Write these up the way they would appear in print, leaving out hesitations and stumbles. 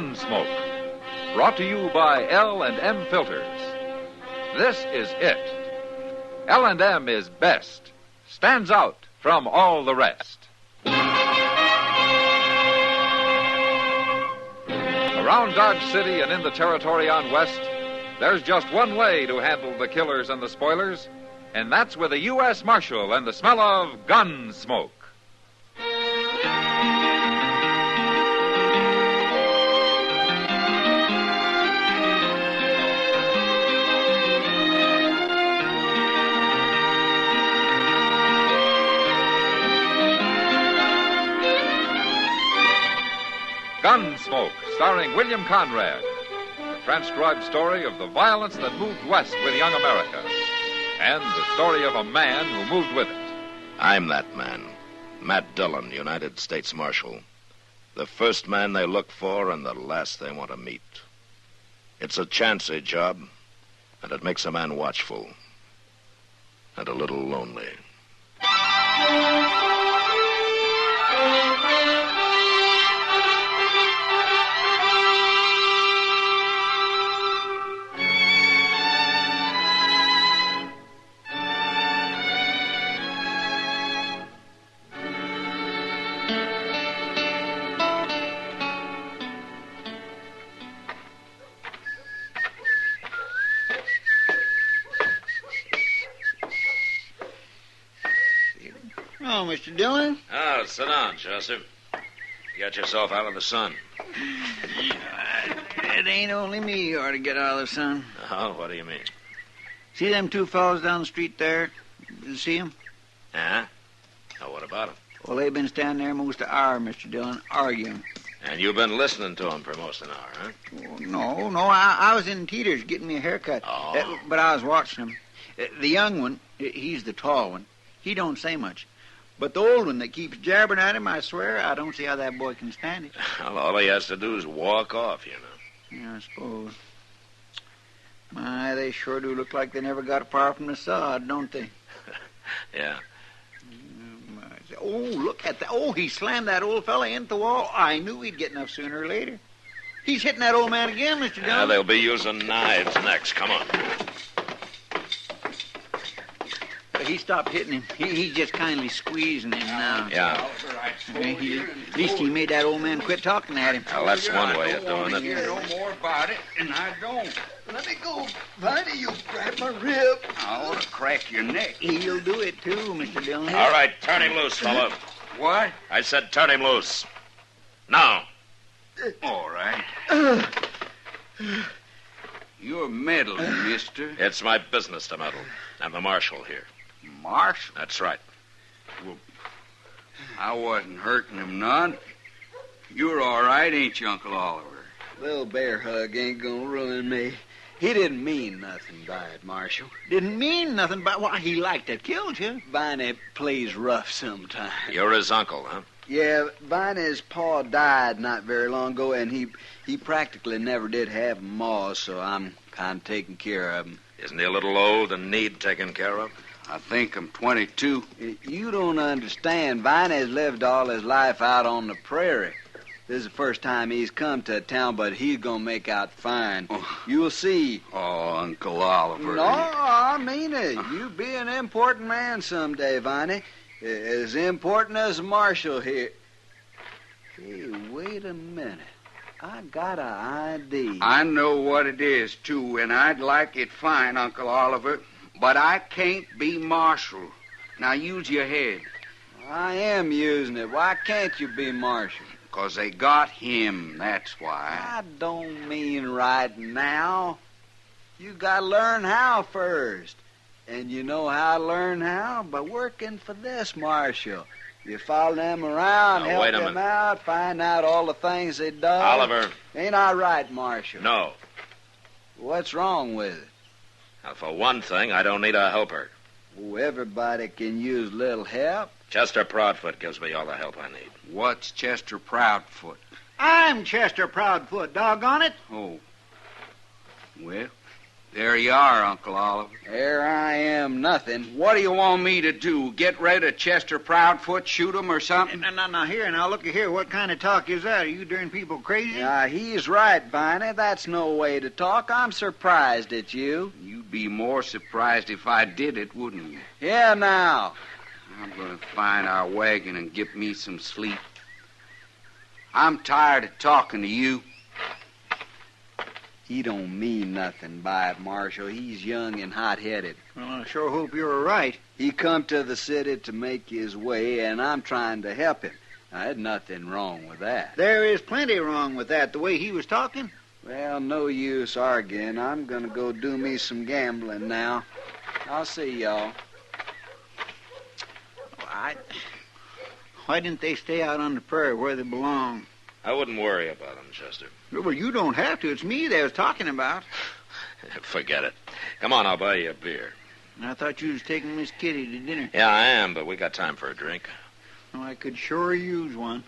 Gunsmoke. Brought to you by L&M Filters. This is it. L&M is best. Stands out from all the rest. Around Dodge City and in the territory on West, there's just one way to handle the killers and the spoilers, and that's with a U.S. Marshal and the smell of Gunsmoke. Gunsmoke, starring William Conrad. The transcribed story of the violence that moved west with young America. And the story of a man who moved with it. I'm that man. Matt Dillon, United States Marshal. The first man they look for and the last they want to meet. It's a chancy job, and it makes a man watchful. And a little lonely. Oh, Mr. Dillon? Oh, sit down, Chester. Get yourself out of the sun. It ain't only me you ought to get out of the sun. Oh, what do you mean? See them two fellows down the street there? Did you see them? Yeah? Oh, what about them? Well, they've been standing there most an hour, Mr. Dillon, arguing. And you've been listening to them for most an hour, huh? Oh, no, I was in Teeter's getting me a haircut. Oh. But I was watching them. The young one, he's the tall one, he don't say much. But the old one that keeps jabbering at him, I swear, I don't see how that boy can stand it. Well, all he has to do is walk off, you know. Yeah, I suppose. My, they sure do look like they never got far from the sod, don't they? Yeah. Oh, look at that. Oh, he slammed that old fella into the wall. I knew he'd get enough sooner or later. He's hitting that old man again, Mr. Dillon. Yeah, they'll be using knives next. Come on. But he stopped hitting him. He's just kindly squeezing him now. Yeah. At least he made that old man quit talking at him. Well, that's one way of doing it. You know more about it, and I don't. Let me go, Viney. You grab my rib. I ought to crack your neck. He'll do it, too, Mr. Dillon. All right, turn him loose, fella. What? I said turn him loose. Now. All right. You're meddling, mister. It's my business to meddle. I'm the marshal here. Marshal? That's right. Well, I wasn't hurting him none. You're all right, ain't you, Uncle Oliver? Little bear hug ain't gonna ruin me. He didn't mean nothing by it, Marshal. Didn't mean nothing by why he liked to killed you. Viney plays rough sometimes. You're his uncle, huh? Yeah, Viney's pa died not very long ago, and he practically never did have a ma, so I'm kind of taking care of him. Isn't he a little old and need taken care of? I think I'm 22. You don't understand. Viney's lived all his life out on the prairie. This is the first time he's come to town, but he's gonna make out fine. Oh. You'll see. Oh, Uncle Oliver. No, I mean it. You be an important man someday, Viney. As important as a marshal here. Hey, wait a minute. I got an ID. I know what it is, too, and I'd like it fine, Uncle Oliver. But I can't be marshal. Now use your head. I am using it. Why can't you be marshal? 'Cause they got him, that's why. I don't mean right now. You gotta learn how first. And you know how to learn how? By working for this marshal. You follow them around, Now, help wait a them minute. out, find out all the things they done. Oliver. Ain't I right, Marshal? No. What's wrong with it? Now, for one thing, I don't need a helper. Oh, everybody can use a little help. Chester Proudfoot gives me all the help I need. What's Chester Proudfoot? I'm Chester Proudfoot, doggone it. Oh. Well, There you are, Uncle Oliver. There I am, nothing. What do you want me to do? Get rid of Chester Proudfoot, shoot him or something? Now, here, look at here. What kind of talk is that? Are you darn people crazy? He's right, Viney. That's no way to talk. I'm surprised at you. You'd be more surprised if I did it, wouldn't you? Yeah, now. I'm going to find our wagon and get me some sleep. I'm tired of talking to you. He don't mean nothing by it, Marshal. He's young and hot-headed. Well, I sure hope you're right. He come to the city to make his way, and I'm trying to help him. Now, there's nothing wrong with that. There is plenty wrong with that, the way he was talking. Well, no use arguing. I'm going to go do me some gambling now. I'll see y'all. Why didn't they stay out on the prairie where they belong? I wouldn't worry about them, Chester. Well, you don't have to. It's me they was talking about. Forget it. Come on, I'll buy you a beer. I thought you was taking Miss Kitty to dinner. Yeah, I am, but we got time for a drink. Oh, I could sure use one.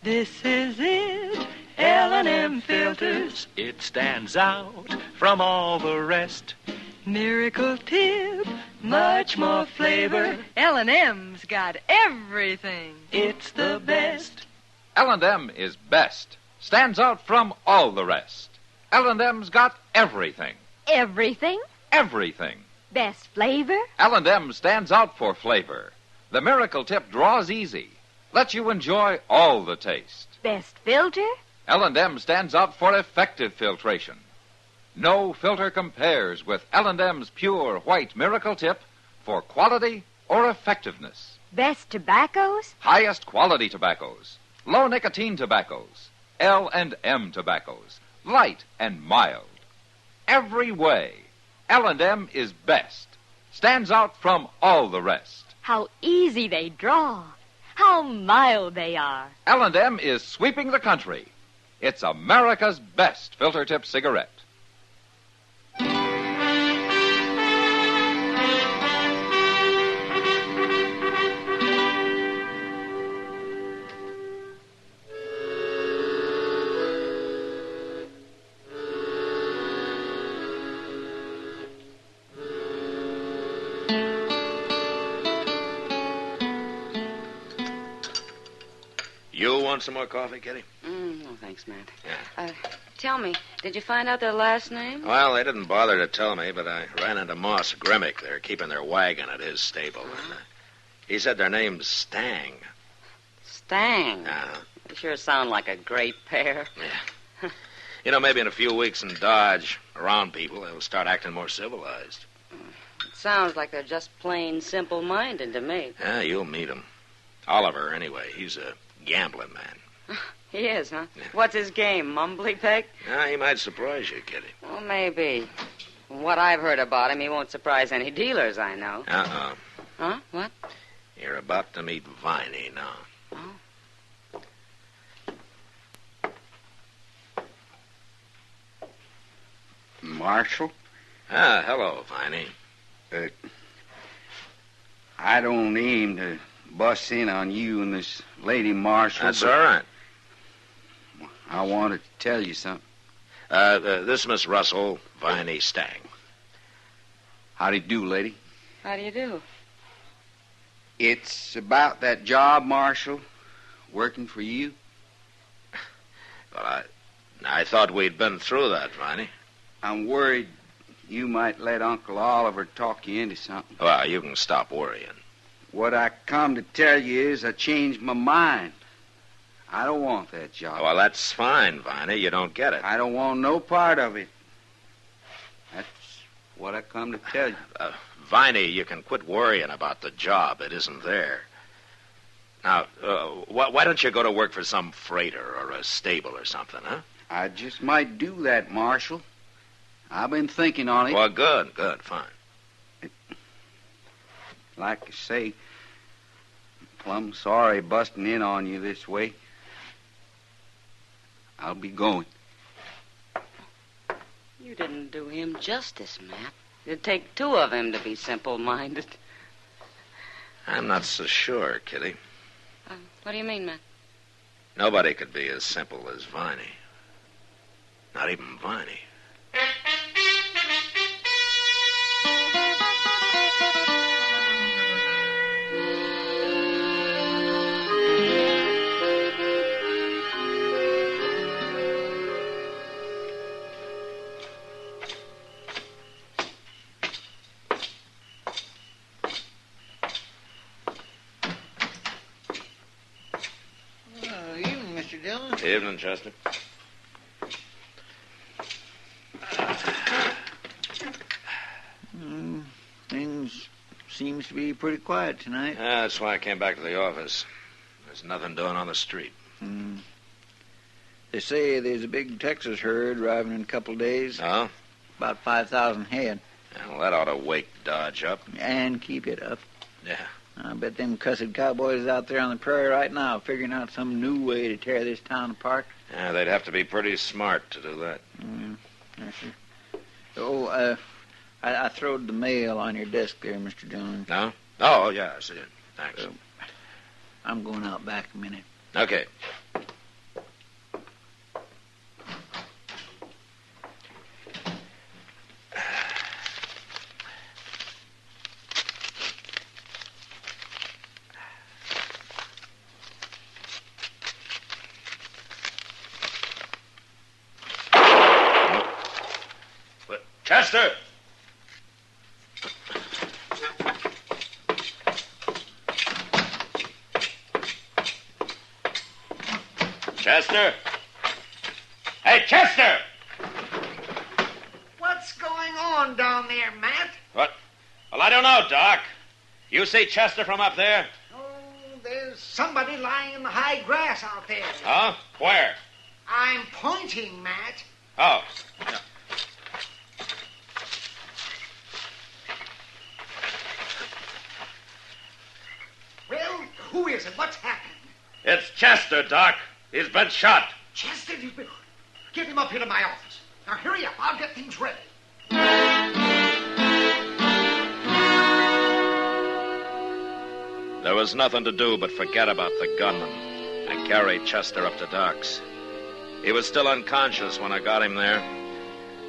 This is it, L&M Filters. It stands out from all the rest. Miracle tip, much more flavor. L&M's got everything. It's the best. L&M is best. Stands out from all the rest. L&M's got everything. Everything? Everything. Best flavor? L&M stands out for flavor. The Miracle Tip draws easy. Lets you enjoy all the taste. Best filter? L&M stands out for effective filtration. No filter compares with L&M's pure white Miracle Tip for quality or effectiveness. Best tobaccos? Highest quality tobaccos. Low nicotine tobaccos. L&M tobaccos. Light and mild. Every way, L&M is best. Stands out from all the rest. How easy they draw. How mild they are. L&M is sweeping the country. It's America's best filter tip cigarette. You want some more coffee, Kitty? No, thanks, Matt. Yeah. Tell me, did you find out their last name? Well, they didn't bother to tell me, but I ran into Moss Grimmick. They're keeping their wagon at his stable. And, he said their name's Stang. Stang? They sure sound like a great pair. Yeah. You know, maybe in a few weeks in Dodge, around people, they'll start acting more civilized. It sounds like they're just plain simple-minded to me. Yeah, you'll meet him. Oliver, anyway, he's a gambling man. He is, huh? Yeah. What's his game, mumbly peg? Yeah, he might surprise you, Kitty. Well, maybe. From what I've heard about him, he won't surprise any dealers I know. Huh? What? You're about to meet Viney now. Oh. Marshal? Hello, Viney. I don't aim to bust in on you and this lady, Marshal. That's all right. I wanted to tell you something. This Miss Russell, Viney Stang. How do you do, lady? How do you do? It's about that job, Marshal, working for you. Well, I thought we'd been through that, Viney. I'm worried you might let Uncle Oliver talk you into something. Well, you can stop worrying. What I come to tell you is I changed my mind. I don't want that job. Well, that's fine, Viney. You don't get it. I don't want no part of it. That's what I come to tell you. Viney, you can quit worrying about the job. It isn't there. Now, why don't you go to work for some freighter or a stable or something, huh? I just might do that, Marshal. I've been thinking on it. Well, good, fine. Like I say, I'm plumb sorry busting in on you this way. I'll be going. You didn't do him justice, Matt. It'd take two of him to be simple-minded. I'm not so sure, Kitty. What do you mean, Matt? Nobody could be as simple as Viney. Not even Viney. Evening, Mr. Dillon. Evening, Chester. Things seems to be pretty quiet tonight. That's why I came back to the office. There's nothing doing on the street. They say there's a big Texas herd arriving in a couple of days. Oh? About 5,000 head. Well, that ought to wake Dodge up. And keep it up. Yeah. I bet them cussed cowboys out there on the prairie right now figuring out some new way to tear this town apart. Yeah, they'd have to be pretty smart to do that. Yes, sir. Oh, I throwed the mail on your desk there, Mr. Dillon. No? Oh, yeah, I see it. Thanks. I'm going out back a minute. Okay. Chester! Chester! Hey, Chester! What's going on down there, Matt? What? Well, I don't know, Doc. You see Chester from up there? Oh, there's somebody lying in the high grass out there. Huh? Where? I'm pointing, Matt. Oh. Well, who is it? What's happened? It's Chester, Doc. He's been shot. Chester, get him up here to my office. Now, hurry up. I'll get things ready. There was nothing to do but forget about the gunman and carry Chester up to Doc's. He was still unconscious when I got him there.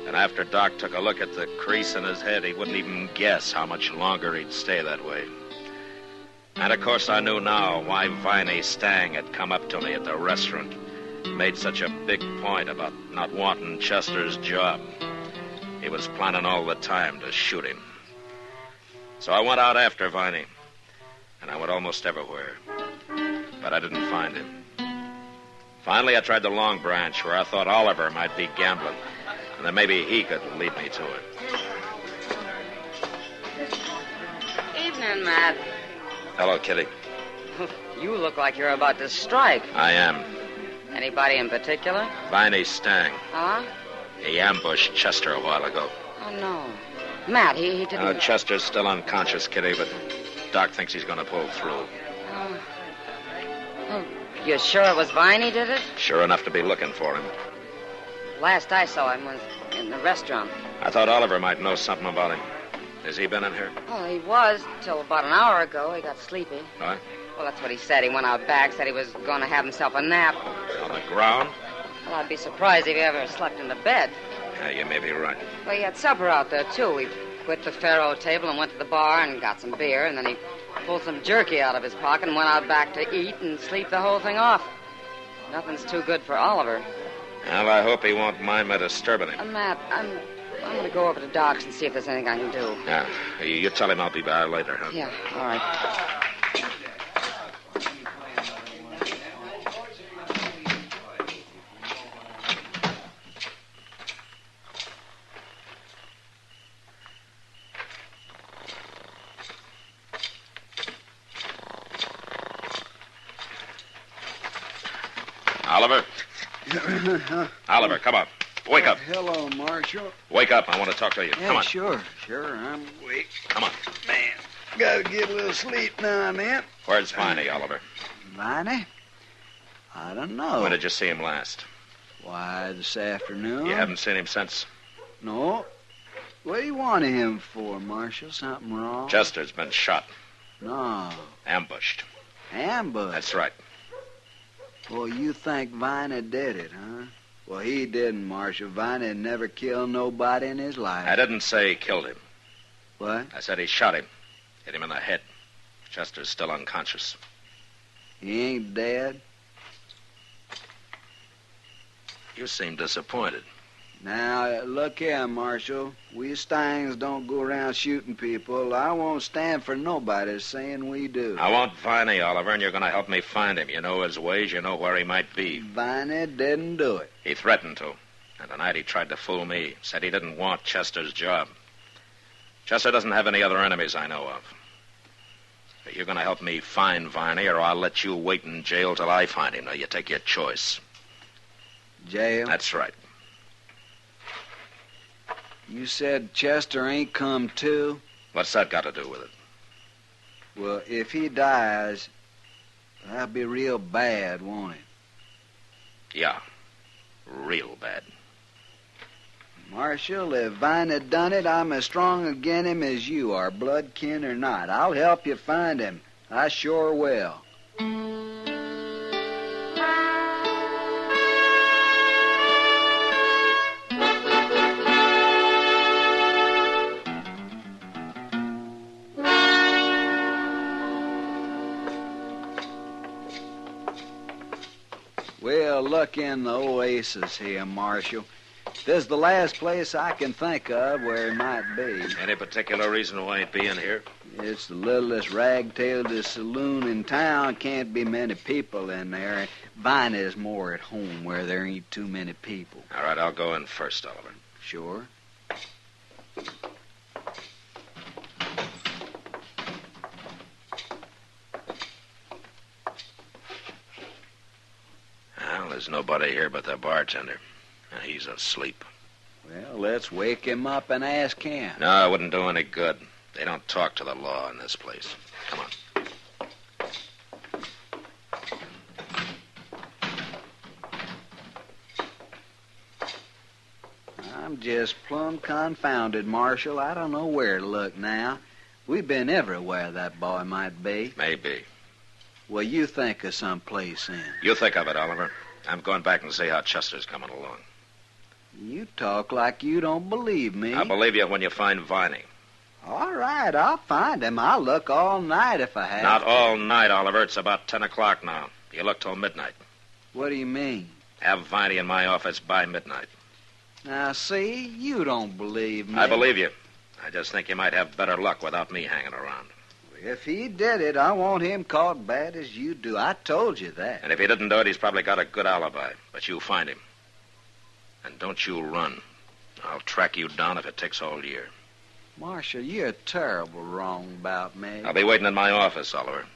And after Doc took a look at the crease in his head, he wouldn't even guess how much longer he'd stay that way. And, of course, I knew now why Viney Stang had come up to me at the restaurant, made such a big point about not wanting Chester's job. He was planning all the time to shoot him. So I went out after Viney, and I went almost everywhere. But I didn't find him. Finally, I tried the Long Branch, where I thought Oliver might be gambling, and then maybe he could lead me to it. Evening, Matt. Hello, Kitty. You look like you're about to strike. I am. Anybody in particular? Viney Stang. Huh? He ambushed Chester a while ago. Oh, no. Matt, he didn't... Chester's still unconscious, Kitty, but Doc thinks he's going to pull through. Oh, you sure it was Viney did it? Sure enough to be looking for him. Last I saw him was in the restaurant. I thought Oliver might know something about him. Has he been in here? Oh, he was till about an hour ago. He got sleepy. What? Well, that's what he said. He went out back, said he was going to have himself a nap. On the ground? Well, I'd be surprised if he ever slept in the bed. Yeah, you may be right. Well, he had supper out there, too. We quit the faro table and went to the bar and got some beer, and then he pulled some jerky out of his pocket and went out back to eat and sleep the whole thing off. Nothing's too good for Oliver. Well, I hope he won't mind me disturbing him. Matt, I'm going to go over to Doc's and see if there's anything I can do. Yeah, you tell him I'll be by later, huh? Yeah, all right. Oliver? Oliver, come on. Wake up. Hello, Marshal. Wake up. I want to talk to you. Yeah, Come on. Sure. I'm awake. Come on. Man, gotta get a little sleep now and then. Where's Viney, Oliver? Viney? I don't know. When did you see him last? Why, this afternoon? You haven't seen him since? No. What do you want him for, Marshal? Something wrong? Chester's been shot. No. Ambushed. Ambush? That's right. Well, you think Viney did it, huh? Well, he didn't, Marshal. Viney never killed nobody in his life. I didn't say he killed him. What? I said he shot him. Hit him in the head. Chester's still unconscious. He ain't dead? You seem disappointed. Now, look here, Marshal. We Stangs don't go around shooting people. I won't stand for nobody saying we do. I want Viney, Oliver, and you're going to help me find him. You know his ways. You know where he might be. Viney didn't do it. He threatened to. And tonight he tried to fool me. Said he didn't want Chester's job. Chester doesn't have any other enemies I know of. But you're going to help me find Viney, or I'll let you wait in jail till I find him. Now, you take your choice. Jail? That's right. You said Chester ain't come to? What's that got to do with it? Well, if he dies, that'll be real bad, won't it? Yeah. Real bad. Marshal, if Viney done it, I'm as strong agin him as you are, blood kin or not. I'll help you find him. I sure will. Well, look in the oasis here, Marshal. This is the last place I can think of where he might be. Any particular reason why he'd be in here? It's the littlest rag-tailed saloon in town. Can't be many people in there. Viney's more at home where there ain't too many people. All right, I'll go in first, Oliver. Sure. Well, there's nobody here but the bartender. He's asleep. Well, let's wake him up and ask him. No, it wouldn't do any good. They don't talk to the law in this place. Come on. I'm just plumb confounded, Marshal. I don't know where to look now. We've been everywhere that boy might be. Maybe. Well, you think of some place then. You think of it, Oliver. I'm going back and see how Chester's coming along. You talk like you don't believe me. I'll believe you when you find Viney. All right, I'll find him. I'll look all night if I have Not to. all night, Oliver. It's about 10 o'clock now. You look till midnight. What do you mean? Have Viney in my office by midnight. Now, see, you don't believe me. I believe you. I just think you might have better luck without me hanging around. If he did it, I want him caught bad as you do. I told you that. And if he didn't do it, he's probably got a good alibi. But you find him. And don't you run. I'll track you down if it takes all year. Marshal, you're terrible wrong about me. I'll be waiting in my office, Oliver.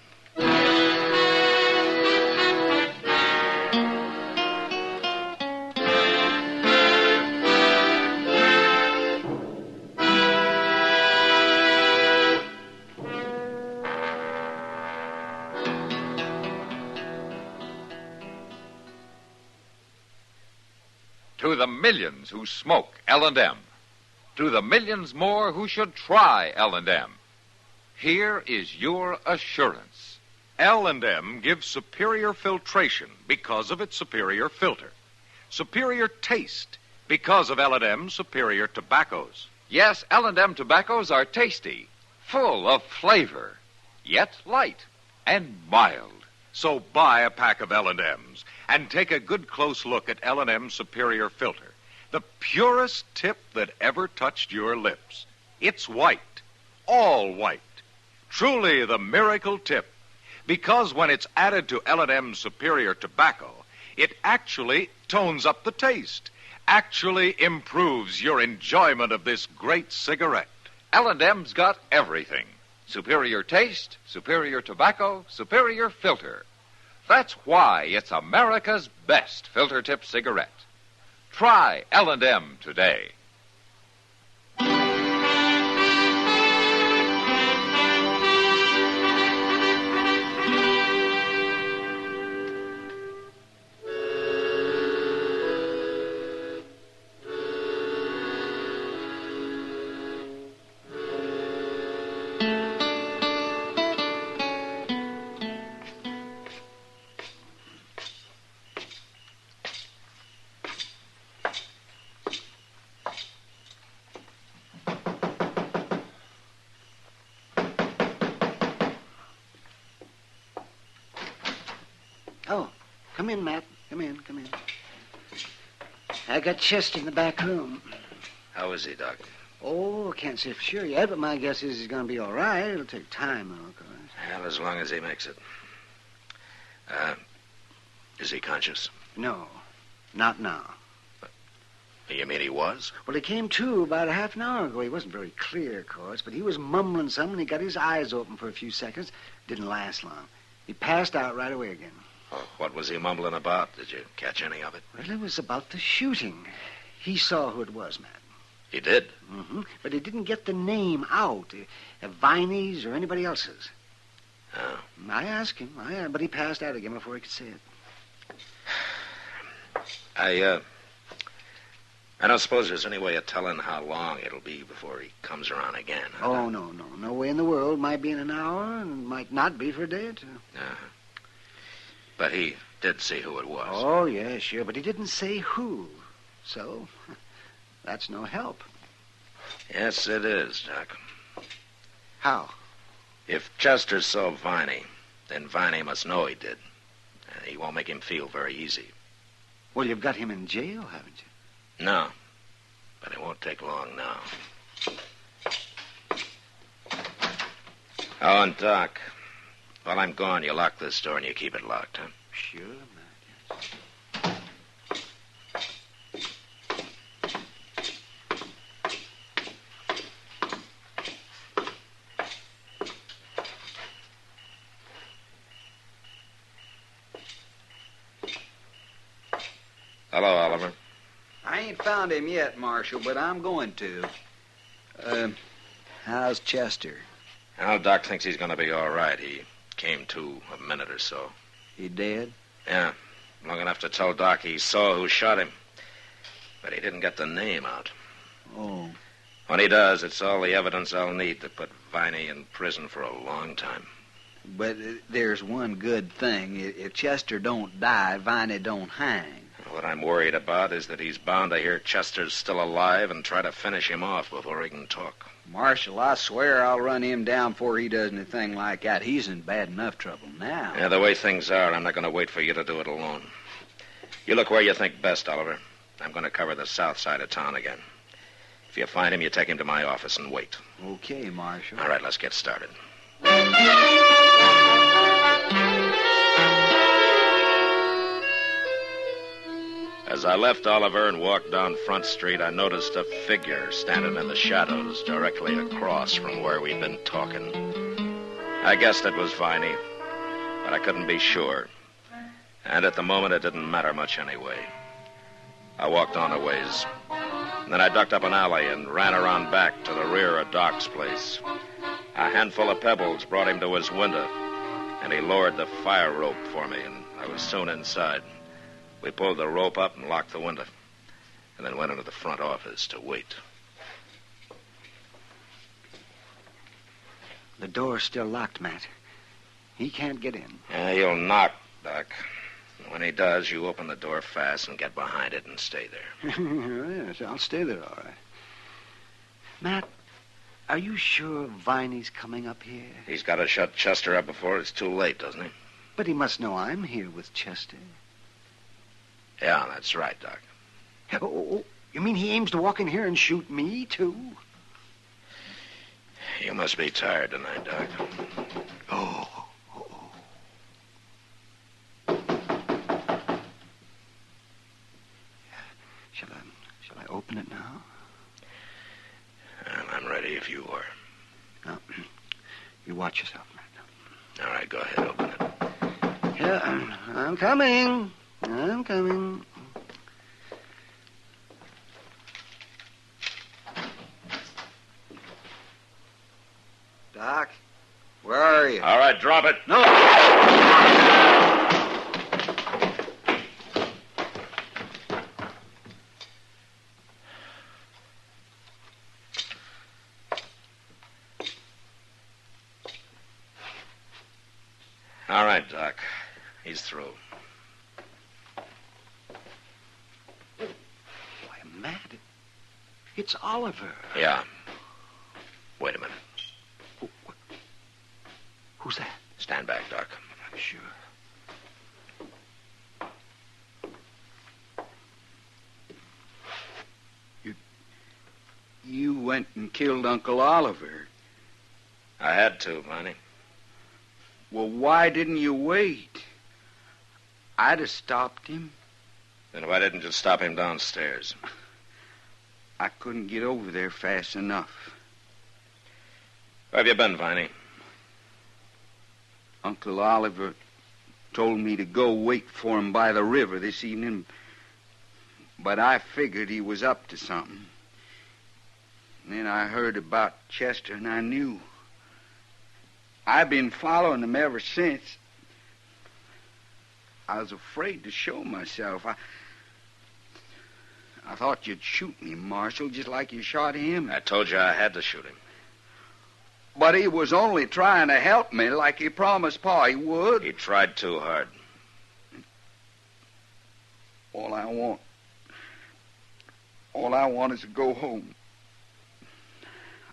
To the millions who smoke L&M. To the millions more who should try L&M. Here is your assurance. L&M gives superior filtration because of its superior filter. Superior taste because of L&M's superior tobaccos. Yes, L&M tobaccos are tasty, full of flavor, yet light and mild. So buy a pack of L&M's and take a good close look at L&M's superior filter, the purest tip that ever touched your lips. It's white, all white, truly the miracle tip, because when it's added to L&M's superior tobacco, it actually tones up the taste, actually improves your enjoyment of this great cigarette. L&M's got everything. Superior taste, superior tobacco, superior filter. That's why it's America's best filter tip cigarette. Try L&M today. Come in, Matt. Come in. I got Chester in the back room. How is he, Doc? Oh, I can't say for sure yet, but my guess is he's going to be all right. It'll take time, though, of course. Well, as long as he makes it. Is he conscious? No, not now. You mean he was? Well, he came to about a half an hour ago. He wasn't very clear, of course, but he was mumbling something, and he got his eyes open for a few seconds. Didn't last long. He passed out right away again. Oh, what was he mumbling about? Did you catch any of it? Well, it was about the shooting. He saw who it was, Matt. He did? Mm-hmm. But he didn't get the name out. Viney's or anybody else's. Oh. I asked him, but he passed out again before he could say it. I don't suppose there's any way of telling how long it'll be before he comes around again. Huh? Oh, no. No way in the world. Might be in an hour and might not be for a day or two. But he did see who it was. Oh, yeah, sure. But he didn't say who. So, that's no help. Yes, it is, Doc. How? If Chester saw Viney, then Viney must know he did. He won't make him feel very easy. Well, you've got him in jail, haven't you? No, but it won't take long now. Oh, and Doc, while I'm gone, you lock this door and you keep it locked, huh? Sure, Matt, yes. Hello, Oliver. I ain't found him yet, Marshal, but I'm going to. How's Chester? Well, Doc thinks he's going to be all right. He came to a minute or so. He dead? Yeah, long enough to tell Doc he saw who shot him. But he didn't get the name out. Oh. When he does, it's all the evidence I'll need to put Viney in prison for a long time. But there's one good thing. If Chester don't die, Viney don't hang. What I'm worried about is that he's bound to hear Chester's still alive and try to finish him off before he can talk. Marshal, I swear I'll run him down before he does anything like that. He's in bad enough trouble now. Yeah, the way things are, I'm not going to wait for you to do it alone. You look where you think best, Oliver. I'm going to cover the south side of town again. If you find him, you take him to my office and wait. Okay, Marshal. All right, let's get started. As I left Oliver and walked down Front Street, I noticed a figure standing in the shadows directly across from where we'd been talking. I guessed it was Viney, but I couldn't be sure. And at the moment, it didn't matter much anyway. I walked on a ways. Then I ducked up an alley and ran around back to the rear of Doc's place. A handful of pebbles brought him to his window, and he lowered the fire rope for me, and I was soon inside. We pulled the rope up and locked the window, and then went into the front office to wait. The door's still locked, Matt. He can't get in. Yeah, he'll knock, Doc. When he does, you open the door fast and get behind it and stay there. Yes, I'll stay there, all right. Matt, are you sure Viney's coming up here? He's got to shut Chester up before it's too late, doesn't he? But he must know I'm here with Chester. Yeah, that's right, Doc. Oh, you mean he aims to walk in here and shoot me, too? You must be tired tonight, Doc. Oh. Shall I open it now? Well, I'm ready if you are. Now, you watch yourself, Matt. All right, go ahead, open it. Yeah, I'm coming. I'm coming. Doc, where are you? All right, drop it. No! All right, Doc. He's through. Why, Matt, it's Oliver. Yeah. Wait a minute. Who's that? Stand back, Doc. Sure. went and killed Uncle Oliver. I had to, Viney. Well, why didn't you wait? I'd have stopped him. Then why didn't you stop him downstairs? I couldn't get over there fast enough. Where have you been, Viney? Uncle Oliver told me to go wait for him by the river this evening, but I figured he was up to something. And then I heard about Chester, and I knew. I've been following him ever since. I was afraid to show myself. I thought you'd shoot me, Marshal, just like you shot him. I told you I had to shoot him. But he was only trying to help me like he promised Pa he would. He tried too hard. All I want is to go home.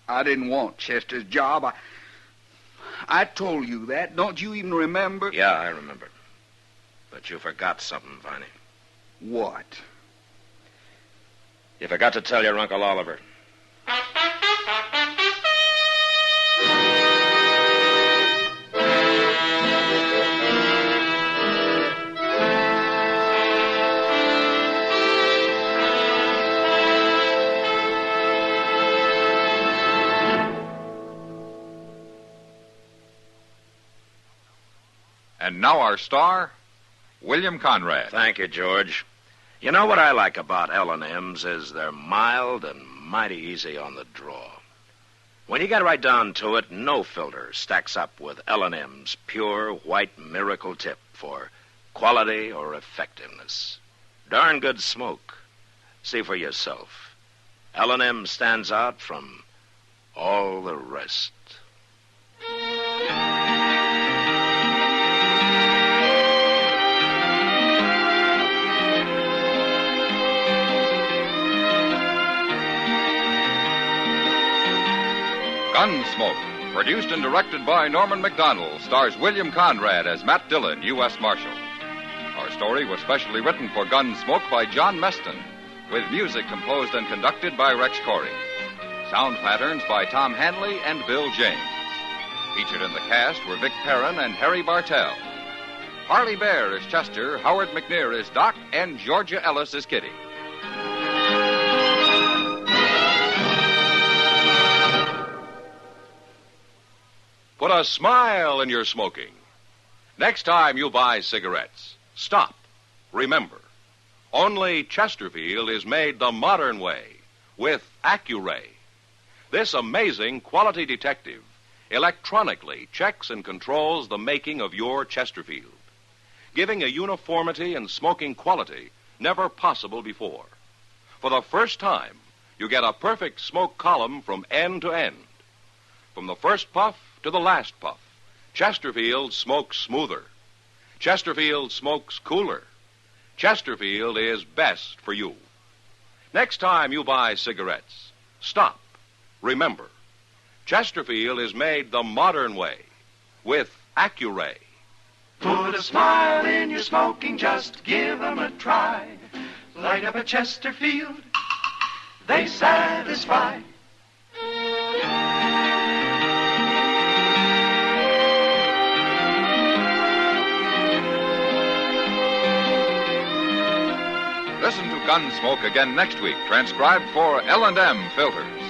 I didn't want Chester's job. I told you that. Don't you even remember? Yeah, I remember. But you forgot something, Viney. What? You forgot to tell your Uncle Oliver. And now our star, William Conrad. Thank you, George. You know what I like about L&M's is they're mild and mighty easy on the draw. When you get right down to it, no filter stacks up with L&M's pure white miracle tip for quality or effectiveness. Darn good smoke. See for yourself. L&M stands out from all the rest. Gunsmoke, produced and directed by Norman Macdonnell, stars William Conrad as Matt Dillon, U.S. Marshal. Our story was specially written for Gunsmoke by John Meston, with music composed and conducted by Rex Corey. Sound patterns by Tom Hanley and Bill James. Featured in the cast were Vic Perrin and Harry Bartell. Parley Baer is Chester, Howard McNear is Doc, and Georgia Ellis is Kitty. Put a smile in your smoking. Next time you buy cigarettes, stop. Remember, only Chesterfield is made the modern way with Accuray. This amazing quality detective electronically checks and controls the making of your Chesterfield, giving a uniformity and smoking quality never possible before. For the first time, you get a perfect smoke column from end to end. From the first puff to the last puff, Chesterfield smokes smoother. Chesterfield smokes cooler. Chesterfield is best for you. Next time you buy cigarettes, stop. Remember, Chesterfield is made the modern way with Accuray. Put a smile in your smoking, just give 'em a try. Light up a Chesterfield, they satisfy. Listen to Gunsmoke again next week, transcribed for L&M Filters.